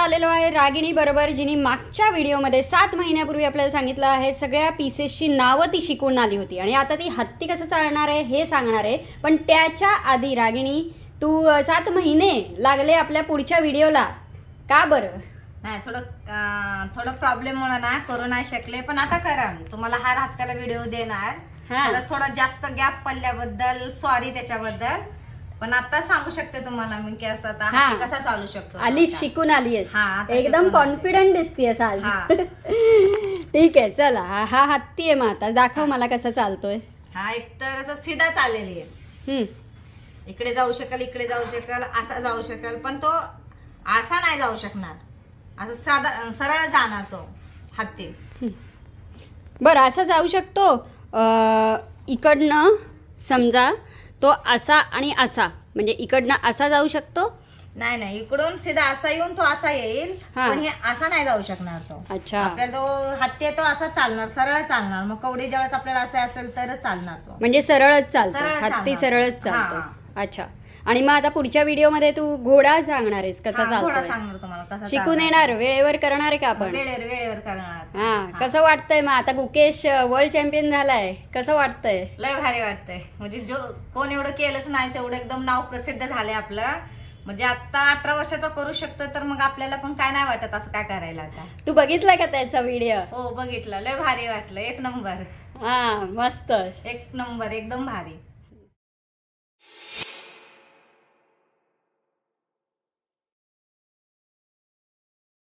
आलेलो आहे रागिणी बरोबर, जिने मागच्या व्हिडिओमध्ये 7 महिन्यापूर्वी आपल्याला सांगितलं आहे सगळ्या पीसेसची नावं ती शिकून आली होती आणि आता ती हत्ती कसं चालणार आहे हे सांगणार आहे. पण त्याच्या आधी रागिणी, तू 7 महिने लागले आपल्या पुढच्या व्हिडिओला, का बरं? नाही, थोडं प्रॉब्लेममुळे ना करू नाही शकले, पण आता करा. तुम्हाला हर हप्त्याला व्हिडिओ देणार. थोडा जास्त गॅप पडल्याबद्दल सॉरी त्याच्याबद्दल, पण आता सांगू शकते तुम्हाला मी की असं आता कसा चालू शकतो. आली शिकून आली एकदम कॉन्फिडंट दिसतीयस आज. ठीक आहे, चला हा हत्ती आहे, मग आता दाखव मला कसा चालतोय. हा एकतर असं सीधा चाललेली आहे. इकडे जाऊ शकेल, इकडे जाऊ शकेल, असा जाऊ शकेल, पण तो असा नाही जाऊ शकणार. असं साधा सरळ जाणार तो हत्ती. बरं, असा जाऊ शकतो. इकडनं समजा तो असा आणि असा, म्हणजे इकडनं असा जाऊ शकतो. नाही, इकडून सीधा असा येऊन तो असा येईल, पण हे असा नाही जाऊ शकणार तो. अच्छा, आपल्याला तो हत्ती आहे तो असा चालणार, सरळ चालणार. मग कवडी ज्यावेळेस आपल्याला असं असेल तरच चालणार तो. म्हणजे सरळच चालतो हत्ती, सरळच चालतो. अच्छा, आणि मग आता पुढच्या व्हिडिओमध्ये तू घोडा सांगणार आहेस कसा चालतो. घोडा सांगणार तुम्हाला कसा शिकून येणार, वेळेवर करणार आहे का आपण? वेळेवर करणार. हा, कसं वाटतंय मग? आता गुकेश वर्ल्ड चॅम्पियन झालाय, कसं वाटतंय? लय भारी वाटतंय. म्हणजे जो कोण एवढं केलंच नाही तेवढं एकदम नाव प्रसिद्ध झालंय आपलं. म्हणजे आता 18 वर्षाचा करू शकतो, तर मग आपल्याला पण काय नाही वाटत असं काय करायला. आता तू बघितलाय का त्याचा व्हिडिओ? हो बघितलं, लय भारी वाटलं. एक नंबर. हा, मस्त, एक नंबर, एकदम भारी.